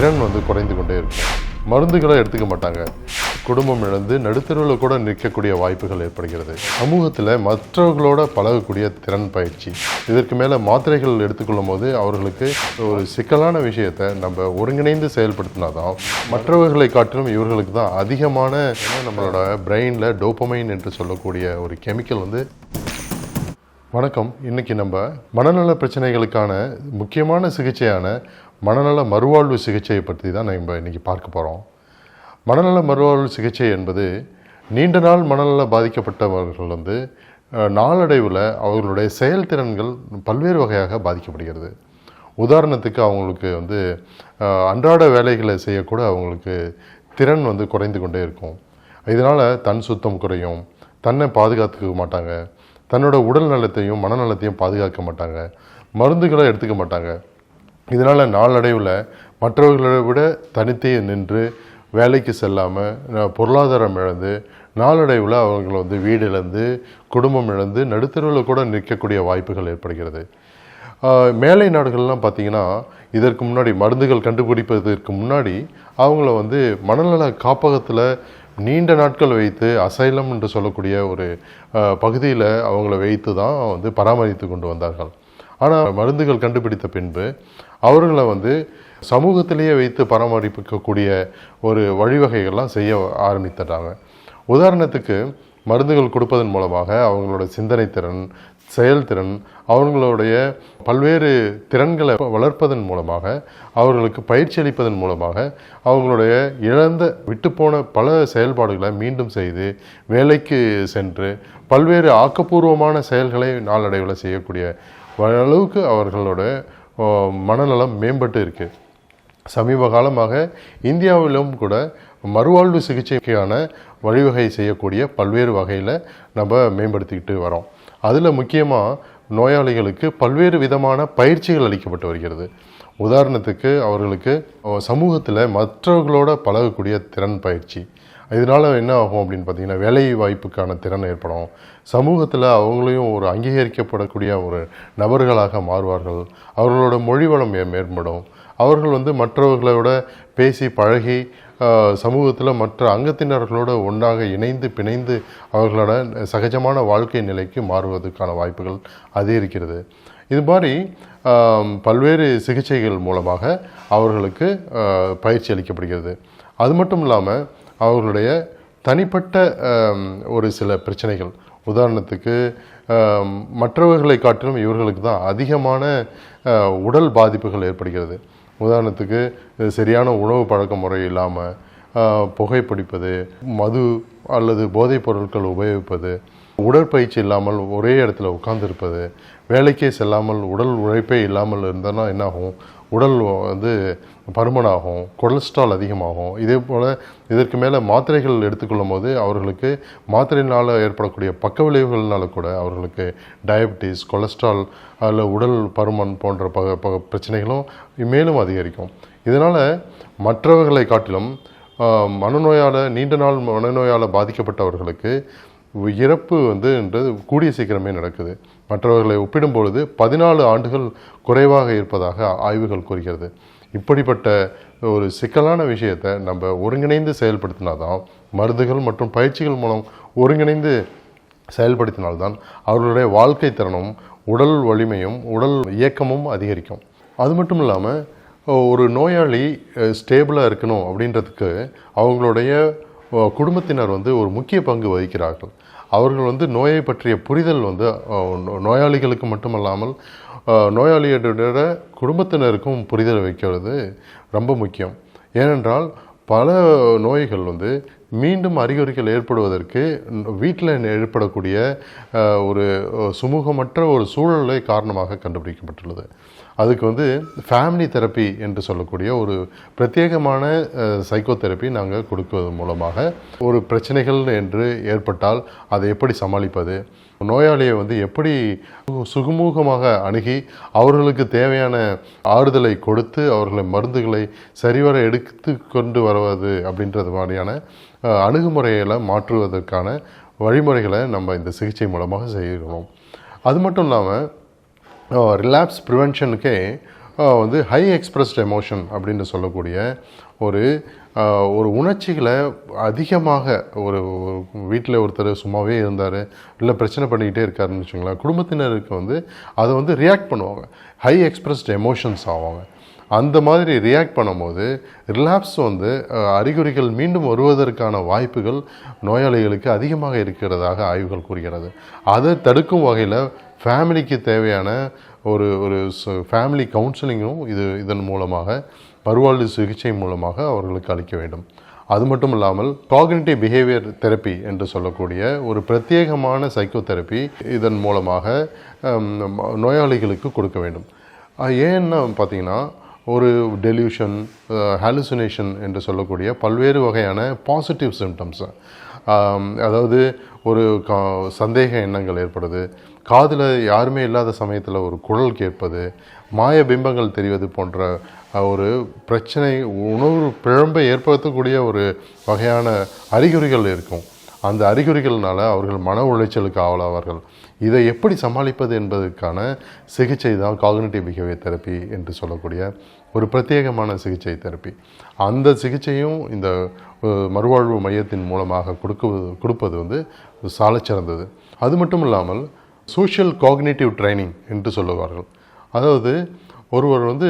திறன் குறைந்து கொண்டே இருக்கும். மருந்துகளை எடுத்துக்க மாட்டாங்க. குடும்பம் இழந்து நடுத்தருவில் கூட நிற்கக்கூடிய வாய்ப்புகள் ஏற்படுகிறது. சமூகத்தில் மற்றவர்களோட பழகக்கூடிய திறன் பயிற்சி. இதற்கு மேலே மாத்திரைகள் எடுத்துக்கொள்ளும் போது அவர்களுக்கு ஒரு சிக்கலான விஷயத்தை நம்ம ஒருங்கிணைந்து செயல்படுத்தினா தான் மற்றவர்களை காட்டிலும் இவர்களுக்கு தான் அதிகமான நம்மளோட பிரெயினில் டோபமைன் என்று சொல்லக்கூடிய ஒரு கெமிக்கல் வணக்கம். இன்றைக்கி நம்ம மனநல பிரச்சனைகளுக்கான முக்கியமான சிகிச்சையான மனநல மறுவாழ்வு சிகிச்சையை பற்றி தான் நம்ம இன்றைக்கி பார்க்க போகிறோம். மனநல மறுவாழ்வு சிகிச்சை என்பது நீண்ட நாள் மனநல பாதிக்கப்பட்டவர்கள் நாளடைவில் அவர்களுடைய செயல்திறன்கள் பல்வேறு வகையாக பாதிக்கப்படுகிறது. உதாரணத்துக்கு அவங்களுக்கு அன்றாட வேலைகளை செய்யக்கூட அவங்களுக்கு திறன் குறைந்து கொண்டே இருக்கும். இதனால் தன் சுத்தம் குறையும், தன்னை பாதுகாத்துக்க மாட்டாங்க, தன்னோட உடல் நலத்தையும் மனநலத்தையும் பாதுகாக்க மாட்டாங்க, மருந்துகளை எடுத்துக்க மாட்டாங்க. இதனால் நாளடைவில் மற்றவர்களை விட தனித்தே நின்று வேலைக்கு செல்லாமல் பொருளாதாரம் இழந்து நாளடைவில் அவர்கள் வீடு இழந்து குடும்பம் இழந்து நடுத்தருவில் கூட நிற்கக்கூடிய வாய்ப்புகள் ஏற்படுகிறது. மேலை நாடுகள்லாம் பார்த்திங்கன்னா இதற்கு முன்னாடி மருந்துகள் கண்டுபிடிப்பதற்கு முன்னாடி அவங்கள மனநல காப்பகத்தில் நீண்ட நாட்கள் வைத்து அசைலம் என்று சொல்லக்கூடிய ஒரு பகுதியில் அவங்கள வைத்து தான் பராமரித்து கொண்டு வந்தார்கள். ஆனால் மருந்துகள் கண்டுபிடித்த பின்பு அவர்களை சமூகத்திலேயே வைத்து பராமரிக்கக்கூடிய ஒரு வழிவகைகள்லாம் செய்ய ஆரம்பித்துட்டாங்க. உதாரணத்துக்கு மருந்துகள் கொடுப்பதன் மூலமாக அவங்களோட சிந்தனை திறன், செயல்திறன், அவங்களுடைய பல்வேறு திறன்களை வளர்ப்பதன் மூலமாக அவர்களுக்கு பயிற்சி அளிப்பதன் மூலமாக அவங்களுடைய இழந்த விட்டுப்போன பல செயல்பாடுகளை மீண்டும் செய்து வேலைக்கு சென்று பல்வேறு ஆக்கப்பூர்வமான செயல்களை நாளடைவில் செய்யக்கூடிய அளவுக்கு அவர்களோட மனநலம் மேம்பட்டு இருக்குது. சமீப காலமாக இந்தியாவிலும் கூட மறுவாழ்வு சிகிச்சைக்கான வழிவகை செய்யக்கூடிய பல்வேறு வகையில் நம்ம மேம்படுத்திக்கிட்டு வரோம். அதில் முக்கியமாக நோயாளிகளுக்கு பல்வேறு விதமான பயிற்சிகள் அளிக்கப்பட்டு வருகிறது. உதாரணத்துக்கு அவர்களுக்கு சமூகத்தில் மற்றவர்களோட பழகக்கூடிய திறன் பயிற்சி. இதனால் என்ன ஆகும் அப்படின்னு பார்த்திங்கன்னா வேலை வாய்ப்புக்கான திறன் ஏற்படும். சமூகத்தில் அவங்களையும் ஒரு அங்கீகரிக்கப்படக்கூடிய ஒரு நபர்களாக மாறுவார்கள். அவர்களோட மொழி வளம் மேம்படும். அவர்கள் மற்றவர்களோட பேசி பழகி சமூகத்தில் மற்ற அங்கத்தினர்களோடு ஒன்றாக இணைந்து பிணைந்து அவர்களோட சகஜமான வாழ்க்கை நிலைக்கு மாறுவதற்கான வாய்ப்புகள் அதிகரிக்கிறது. இது மாதிரி பல்வேறு சிகிச்சைகள் மூலமாக அவர்களுக்கு பயிற்சி அளிக்கப்படுகிறது. அது மட்டும் இல்லாமல் அவர்களுடைய தனிப்பட்ட ஒரு சில பிரச்சனைகள், உதாரணத்துக்கு மற்றவர்களை காட்டிலும் இவர்களுக்கு தான் அதிகமான உடல் பாதிப்புகள் ஏற்படுகிறது. உதாரணத்துக்கு சரியான உணவு பழக்க முறை இல்லாமல் புகைப்பிடிப்பது, மது அல்லது போதைப் பொருட்கள் உபயோகிப்பது, உடற்பயிற்சி இல்லாமல் ஒரே இடத்துல உட்கார்ந்துருப்பது, வேலைக்கே செல்லாமல் உடல் உழைப்பே இல்லாமல் இருந்தோன்னா என்னாகும், உடல் பருமனாகும், கொலஸ்ட்ரால் அதிகமாகும். இதே போல் இதற்கு மேலே மாத்திரைகள் எடுத்துக்கொள்ளும் போது அவர்களுக்கு மாத்திரையினால் ஏற்படக்கூடிய பக்க விளைவுகள்னால கூட அவர்களுக்கு டயபெட்டிஸ், கொலஸ்ட்ரால் அல்ல உடல் பருமன் போன்ற பிரச்சனைகளும் மேலும் அதிகரிக்கும். இதனால் மற்றவர்களை காட்டிலும் நீண்ட நாள் மனநோயால் பாதிக்கப்பட்டவர்களுக்கு இறப்பு என்றது கூடிய சீக்கிரமே நடக்குது. மற்றவர்களை ஒப்பிடும்பொழுது 14 ஆண்டுகள் குறைவாக இருப்பதாக ஆய்வுகள் கூறுகிறது. இப்படிப்பட்ட ஒரு சிக்கலான விஷயத்தை நம்ம ஒருங்கிணைந்து செயல்படுத்தினா தான், மருந்துகள் மற்றும் பயிற்சிகள் மூலம் ஒருங்கிணைந்து செயல்படுத்தினால்தான் அவர்களுடைய வாழ்க்கை திறனும் உடல் வலிமையும் உடல் இயக்கமும் அதிகரிக்கும். அது மட்டும் இல்லாமல் ஒரு நோயாளி ஸ்டேபிளாக இருக்கணும் அப்படின்றதுக்கு அவங்களுடைய குடும்பத்தினர் ஒரு முக்கிய பங்கு வகிக்கிறார்கள். அவர்கள் நோயை பற்றிய புரிதல் நோயாளிகளுக்கு மட்டுமல்லாமல் நோயாளியோட குடும்பத்தினருக்கும் புரிதல் வைக்கிறது ரொம்ப முக்கியம். ஏனென்றால் பல நோய்கள் மீண்டும் அறிகுறிகள் ஏற்படுவதற்கு வீட்டில் ஏற்படக்கூடிய ஒரு சுமூகமற்ற ஒரு சூழலை காரணமாக கண்டுபிடிக்கப்பட்டுள்ளது. அதுக்கு ஃபேமிலி தெரப்பி என்று சொல்லக்கூடிய ஒரு பிரத்யேகமான சைக்கோ தெரப்பி நாங்கள் கொடுப்பது மூலமாக ஒரு பிரச்சனைகள் என்று ஏற்பட்டால் அதை எப்படி சமாளிப்பது, நோயாளியை எப்படி சுகமூகமாக அணுகி அவர்களுக்கு தேவையான ஆறுதலை கொடுத்து அவர்களை மருந்துகளை சரிவர எடுத்து கொண்டு வருவது அப்படின்றது மாதிரியான அணுகுமுறைகளை மாற்றுவதற்கான வழிமுறைகளை நம்ம இந்த சிகிச்சை மூலமாக செய்கிறோம். அது மட்டும் இல்லாமல் ரிலாப்ஸ் ப்ரிவென்ஷனுக்கே வந்து ஹை எக்ஸ்பிரஸ்ட் எமோஷன் அப்படின்னு சொல்லக்கூடிய ஒரு ஒரு உணர்ச்சிகளை அதிகமாக ஒரு வீட்டில் ஒருத்தர் சும்மாவே இருந்தார், இல்லை பிரச்சனை பண்ணிக்கிட்டே இருக்காருன்னு வச்சுங்களேன், குடும்பத்தினருக்கு வந்து அதை வந்து ரியாக்ட் பண்ணுவாங்க, ஹை எக்ஸ்பிரஸ்ட் எமோஷன்ஸ் ஆவாங்க. அந்த மாதிரி ரியாக்ட் பண்ணும்போது ரிலாப்ஸ் வந்து அறிகுறிகள் மீண்டும் வருவதற்கான வாய்ப்புகள் நோயாளிகளுக்கு அதிகமாக இருக்கிறதாக ஆய்வுகள் கூறுகிறது. அதை தடுக்கும் வகையில் ஃபேமிலிக்கு தேவையான ஒரு ஒரு ஃபேமிலி கவுன்சிலிங்கும் இதன் மூலமாக மறுவாழ்வு சிகிச்சை மூலமாக அவர்களுக்கு அளிக்க வேண்டும். அது மட்டும் இல்லாமல் காக்னிட்டிவ் பிஹேவியர் தெரப்பி என்று சொல்லக்கூடிய ஒரு பிரத்யேகமான சைக்கோதெரப்பி இதன் மூலமாக நோயாளிகளுக்கு கொடுக்க வேண்டும். ஏன்னா பார்த்திங்கன்னா ஒரு டெலியூஷன், ஹாலுசினேஷன் என்று சொல்லக்கூடிய பல்வேறு வகையான பாசிட்டிவ் சிம்டம்ஸ், அதாவது ஒரு சந்தேக எண்ணங்கள் ஏற்படுது, காதில் யாருமே இல்லாத சமயத்தில் ஒரு குரல் கேட்பது, மாய பிம்பங்கள் தெரிவது போன்ற ஒரு பிரச்சனை, உணவு பிழம்பை ஏற்படுத்தக்கூடிய ஒரு வகையான அறிகுறிகள் இருக்கும். அந்த அறிகுறிகள்னால அவர்கள் மன உளைச்சலுக்கு ஆளாவார்கள். இதை எப்படி சமாளிப்பது என்பதற்கான சிகிச்சை தான் காக்னிட்டிவ் பிஹேவியர் தெரப்பி என்று சொல்லக்கூடிய ஒரு பிரத்யேகமான சிகிச்சை தெரப்பி. அந்த சிகிச்சையும் இந்த மறுவாழ்வு மையத்தின் மூலமாக கொடுப்பது வந்து சாலச்சிறந்தது. அது மட்டும் இல்லாமல் சோஷியல் காக்னிட்டிவ் ட்ரைனிங் என்று சொல்லுவார்கள். அதாவது ஒருவர் வந்து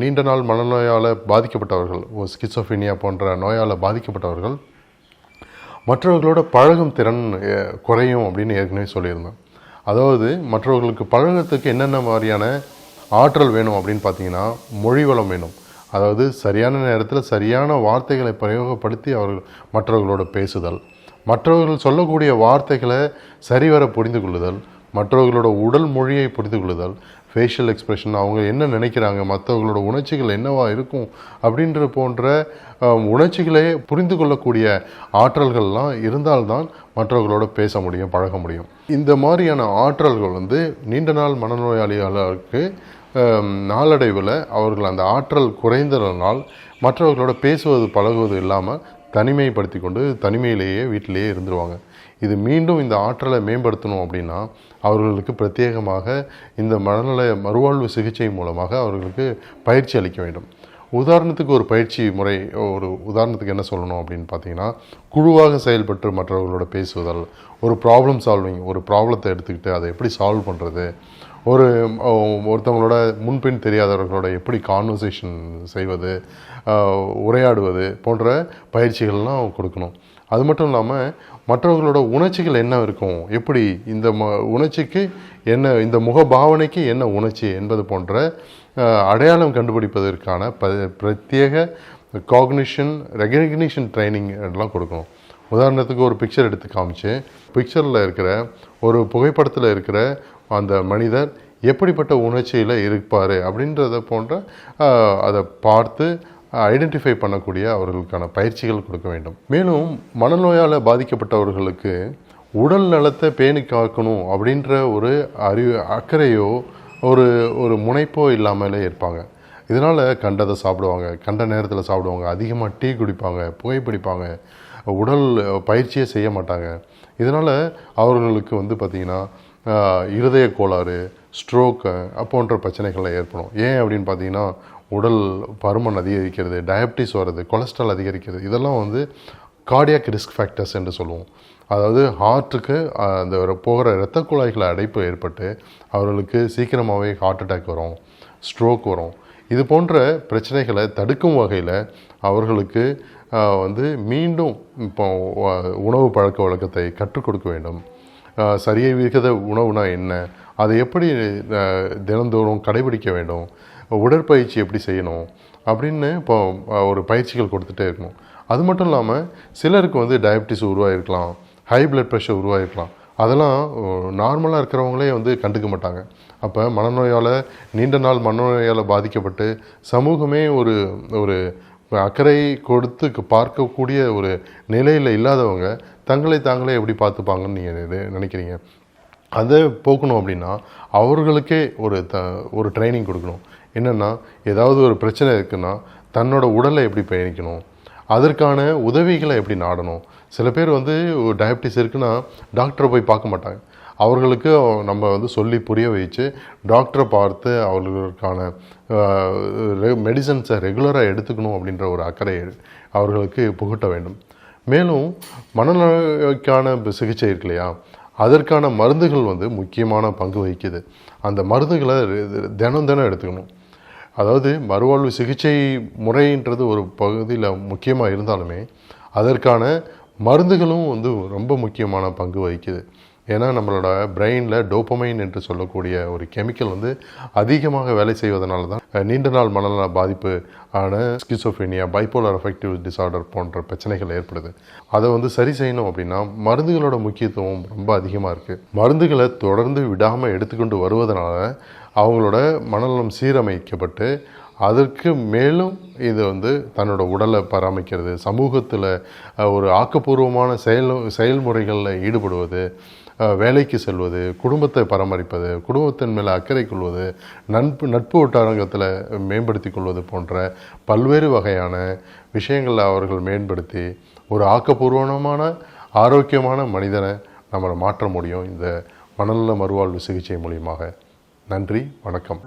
நீண்ட நாள் மனநோயால் பாதிக்கப்பட்டவர்கள், ஸ்கிசோஃபீனியா போன்ற நோயால் பாதிக்கப்பட்டவர்கள் மற்றவர்களோட பழகும் திறன் குறையும் அப்படின்னு ஏற்கனவே சொல்லியிருந்தேன். அதாவது மற்றவர்களுக்கு பழகத்துக்கு என்னென்ன மாதிரியான ஆற்றல் வேணும் அப்படின்னு பார்த்தீங்கன்னா, மொழி வளம் வேணும். அதாவது சரியான நேரத்தில் சரியான வார்த்தைகளை பிரயோகப்படுத்தி அவர்கள் மற்றவர்களோட பேசுதல், மற்றவர்கள் சொல்லக்கூடிய வார்த்தைகளை சரிவர புரிந்து கொள்ளுதல், மற்றவர்களோட உடல் மொழியை புரிந்து கொள்ளுதல், ஃபேஷியல் எக்ஸ்ப்ரெஷன், அவங்க என்ன நினைக்கிறாங்க, மற்றவங்களோட உணர்ச்சிகள் என்னவா இருக்கும் அப்படின்ற போன்ற உணர்ச்சிகளே புரிந்து கொள்ளக்கூடிய ஆற்றல்கள்லாம் இருந்தால்தான் மற்றவர்களோட பேச முடியும், பழக முடியும். இந்த மாதிரியான ஆற்றல்கள் வந்து நீண்ட நாள் மனநோயாளிகளுக்கு நாளடைவில் அவர்கள் அந்த ஆற்றல் குறைந்ததனால் மற்றவர்களோட பேசுவது பழகுவது இல்லாமல் தனிமைப்படுத்தி கொண்டு தனிமையிலேயே வீட்டிலேயே இருந்துருவாங்க. இது மீண்டும் இந்த ஆற்றலை மேம்படுத்தணும் அப்படின்னா அவர்களுக்கு பிரத்யேகமாக இந்த மனநல மறுவாழ்வு சிகிச்சை மூலமாக அவர்களுக்கு பயிற்சி அளிக்க வேண்டும். உதாரணத்துக்கு ஒரு பயிற்சி முறை, ஒரு உதாரணத்துக்கு என்ன சொல்லணும் அப்படின்னு பார்த்தீங்கன்னா, குழுவாக செயல்பட்டு மற்றவர்களோட பேசுவதல், ஒரு ப்ராப்ளம் சால்விங், ஒரு ப்ராப்ளத்தை எடுத்துக்கிட்டு அதை எப்படி சால்வ் பண்ணுறது, ஒருத்தவங்களோட முன்பின் தெரியாதவர்களோட எப்படி கான்வர்சேஷன் செய்வது, உரையாடுவது போன்ற பயிற்சிகள்லாம் கொடுக்கணும். அது மட்டும் இல்லாமல் மற்றவர்களோட உணர்ச்சிகள் என்ன இருக்கும், எப்படி இந்த உணர்ச்சிக்கு என்ன, இந்த முக பாவனைக்கு என்ன உணர்ச்சி என்பது போன்ற அடையாளம் கண்டுபிடிப்பதற்கான பிரத்யேக காக்னிஷன் ரெகக்னிஷன் ட்ரைனிங் எல்லாம் கொடுக்கணும். உதாரணத்துக்கு ஒரு பிக்சர் எடுத்து காமிச்சு, பிக்சரில் இருக்கிற ஒரு புகைப்படத்தில் இருக்கிற அந்த மனிதர் எப்படிப்பட்ட உணர்ச்சியில் இருப்பார் அப்படின்றத போன்ற அதை பார்த்து ஐடென்டிஃபை பண்ணக்கூடிய அவர்களுக்கான பயிற்சிகள் கொடுக்க வேண்டும். மேலும் மனநோயால் பாதிக்கப்பட்டவர்களுக்கு உடல் நலத்தை பேணி காக்கணும் அப்படின்ற ஒரு அக்கறையோ ஒரு முனைப்போ இல்லாமலே இருப்பாங்க. இதனால் கண்டதை சாப்பிடுவாங்க, கண்ட நேரத்தில் சாப்பிடுவாங்க, அதிகமாக டீ குடிப்பாங்க, புகைப்பிடிப்பாங்க, உடல் பயிற்சியே செய்ய மாட்டாங்க. இதனால் அவர்களுக்கு வந்து பார்த்திங்கன்னா இருதய கோளாறு, ஸ்ட்ரோக்கு போன்ற பிரச்சனைகள் ஏற்படும். ஏன் அப்படின்னு பார்த்தீங்கன்னா, உடல் பருமன் அதிகரிக்கிறது, டயபிட்டிஸ் வர்றது, கொலஸ்ட்ரால் அதிகரிக்கிறது, இதெல்லாம் வந்து கார்டியாக் ரிஸ்க் ஃபேக்டர்ஸ் என்று சொல்லுவோம். அதாவது ஹார்ட்டுக்கு அந்த போகிற இரத்த குழாய்களை அடைப்பு ஏற்பட்டு அவர்களுக்கு சீக்கிரமாகவே ஹார்ட் அட்டாக் வரும், ஸ்ட்ரோக் வரும். இது போன்ற பிரச்சனைகளை தடுக்கும் வகையில் அவர்களுக்கு வந்து மீண்டும் இப்போ உணவு பழக்க வழக்கத்தை கற்றுக் கொடுக்க வேண்டும். சரியை விகித உணவுனா என்ன, அதை எப்படி தினந்தோறும் கடைபிடிக்க வேண்டும், உடற்பயிற்சி எப்படி செய்யணும் அப்படின்னு இப்போ ஒரு பயிற்சிகள் கொடுத்துட்டே இருக்கணும். அது மட்டும் இல்லாமல் சிலருக்கு வந்து டயபிட்டிஸ் உருவாகிருக்கலாம், ஹை பிளட் ப்ரெஷர் உருவாகிருக்கலாம். அதெல்லாம் நார்மலாக இருக்கிறவங்களே வந்து கண்டுக்க மாட்டாங்க. அப்போ மனநோயால் நீண்ட நாள் மனநோயால் பாதிக்கப்பட்டு சமூகமே ஒரு அக்கறை கொடுத்து பார்க்கக்கூடிய ஒரு நிலையில் இல்லாதவங்க தங்களை தாங்களே எப்படி பார்த்துப்பாங்கன்னு நீங்கள் நினைக்கிறீங்க? அதை போக்கணும் அப்படின்னா அவர்களுக்கே ஒரு ட்ரைனிங் கொடுக்கணும். என்னென்னா, ஏதாவது ஒரு பிரச்சனை இருக்குன்னா தன்னோட உடலை எப்படி பயணிக்கணும், அதற்கான உதவிகளை எப்படி நாடணும். சில பேர் வந்து டயபிட்டிஸ் இருக்குன்னா டாக்டரை போய் பார்க்க மாட்டாங்க. அவர்களுக்கு நம்ம வந்து சொல்லி புரிய வச்சு டாக்டரை பார்த்து அவர்களுக்கான மெடிசன்ஸை ரெகுலராக எடுத்துக்கணும் அப்படின்ற ஒரு அக்கறை அவர்களுக்கு புகட்ட வேண்டும். மேலும் மனநோய்க்கான சிகிச்சை இருக்கு இல்லையா, அதற்கான மருந்துகள் வந்து முக்கியமான பங்கு வகிக்குது. அந்த மருந்துகளை தினம் தினம் எடுத்துக்கணும். அதாவது மறுவாழ்வு சிகிச்சை முறைன்றது ஒரு பகுதியில் முக்கியமாக இருந்தாலுமே அதற்கான மருந்துகளும் வந்து ரொம்ப முக்கியமான பங்கு வகிக்குது. ஏன்னா நம்மளோட பிரெயினில் டோபமைன் என்று சொல்லக்கூடிய ஒரு கெமிக்கல் வந்து அதிகமாக வேலை செய்வதனால தான் நீண்ட நாள் மனநல பாதிப்பு ஆன ஸ்கிசோஃப்ரீனியா, பைபோலார் அஃபெக்டிவ் டிஸார்டர் போன்ற பிரச்சனைகள் ஏற்படுது. அதை வந்து சரி செய்யணும் அப்படின்னா மருந்துகளோட முக்கியத்துவம் ரொம்ப அதிகமாக இருக்குது. மருந்துகளை தொடர்ந்து விடாமல் எடுத்துக்கொண்டு வருவதனால அவங்களோட மனநலம் சீரமைக்கப்பட்டு அதற்கு மேலும் இது வந்து தன்னோட உடலை பராமரிக்கிறது, சமூகத்தில் ஒரு ஆக்கப்பூர்வமான செயல்முறைகளில் ஈடுபடுவது, வேலைக்கு செல்வது, குடும்பத்தை பராமரிப்பது, குடும்பத்தின் மேலே அக்கறை கொள்வது, நட்பு வட்டாரத்தில் மேம்படுத்தி கொள்வது போன்ற பல்வேறு வகையான விஷயங்களில் அவர்கள் மேம்படுத்தி ஒரு ஆக்கப்பூர்வமான ஆரோக்கியமான மனிதனை நம்மளை மாற்ற முடியும் இந்த மனநல மறுவாழ்வு சிகிச்சை மூலியமாக. நன்றி, வணக்கம்.